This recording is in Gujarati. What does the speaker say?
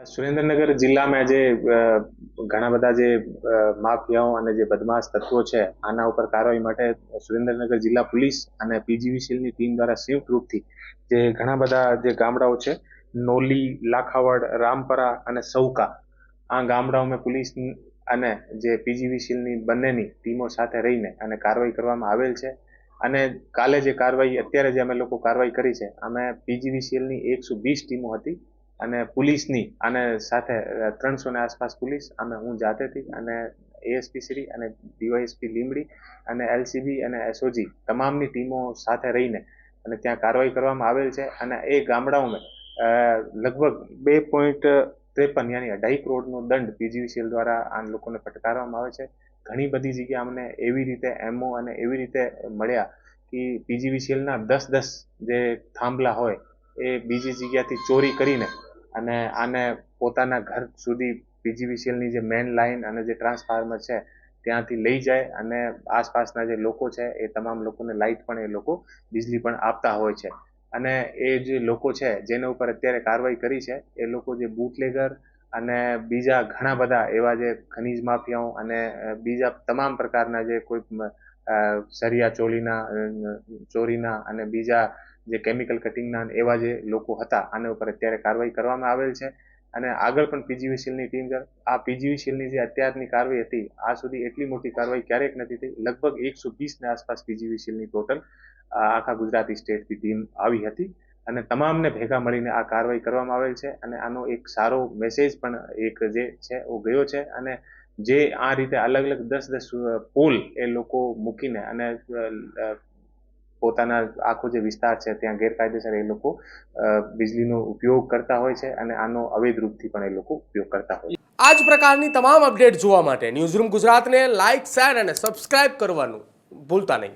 સુરેન્દ્રનગર જિલ્લામાં જે ઘણા બધા જે માફિયાઓ અને જે બદમાશ તત્વો છે આના ઉપર કાર્યવાહી માટે સુરેન્દ્રનગર જિલ્લા પોલીસ અને પીજીવીસીએલની ટીમ દ્વારા સંયુક્ત રૂપથી જે ઘણા બધા જે ગામડાઓ છે નોલી, લાખાવડ, રામપરા અને સૌકા આ ગામડાઓમાં પોલીસ અને જે પીજીવીસીએલની બંનેની ટીમો સાથે રહીને અને કાર્યવાહી કરવામાં આવેલ છે. અને કાલે જે કાર્યવાહી અત્યારે જે અમે લોકો કાર્યવાહી કરી છે અમે પીજીવીસીએલની 120 ટીમો હતી અને પોલીસની અને સાથે 300 ની આસપાસ પોલીસ અમે હું જાતેથી અને એએસપી શ્રી અને ડીવાયએસપી લીંબડી અને એલસીબી અને એસઓજી તમામની ટીમો સાથે રહીને અને ત્યાં કાર્યવાહી કરવામાં આવેલ છે. અને એ ગામડાઓમાં લગભગ 2.53 યાની 2.5 કરોડનો દંડ પીજીવીસીએલ દ્વારા આ લોકોને ફટકારવામાં આવે છે. ઘણી બધી જગ્યા અમને એવી રીતે એમઓ અને એવી રીતે મળ્યા કે પીજીવીસીએલના 10 જે થાંભલા હોય એ બીજી જગ્યાથી ચોરી કરીને અને આને પોતાના ઘર સુધી પીજીવીસીએલની જે મેઇન લાઇન અને જે ટ્રાન્સફાર્મર છે ત્યાંથી લઈ જાય અને આસપાસના જે લોકો છે એ તમામ લોકોને લાઇટ પણ એ લોકો વીજળી પણ આપતા હોય છે. અને એ જે લોકો છે જેના ઉપર અત્યારે કાર્યવાહી કરી છે એ લોકો જે બુટલેગર અને બીજા ઘણા બધા એવા જે ખનીજ માફિયાઓ અને બીજા તમામ પ્રકારના જે કોઈ સરિયા ચોરીના અને બીજા જે કેમિકલ કટિંગના એવા જે લોકો હતા આના ઉપર અત્યારે કાર્યવાહી કરવામાં આવેલ છે. અને આગળ પણ પીજીવીસીએલની ટીમ આ પીજીવીસીએલની જે અત્યારની કાર્યવાહી હતી આ સુધી એટલી મોટી કાર્યવાહી ક્યારેક નથી થઈ. લગભગ 120 આસપાસ પીજીવીસીએલની ટોટલ આખા ગુજરાતી સ્ટેટની ટીમ આવી હતી અને તમામને ભેગા મળીને આ કાર્યવાહી કરવામાં આવેલ છે. અને આનો એક સારો મેસેજ પણ એક જે છે એ ગયો છે. અને જે આ રીતે અલગ અલગ 10 પોલ એ લોકો મૂકીને અને પોતાના આખો જે વિસ્તાર છે ત્યાં ગેરકાયદેસર એ લોકો વીજળીનો ઉપયોગ કરતા હોય છે અને આનો અવૈધ રૂપથી પણ એ લોકો ઉપયોગ કરતા હોય છે. આ જ પ્રકારની તમામ અપડેટ જોવા માટે ન્યૂઝરૂમ ગુજરાતને લાઇક, શેર અને સબસ્ક્રાઇબ કરવાનું ભૂલતા નહીં.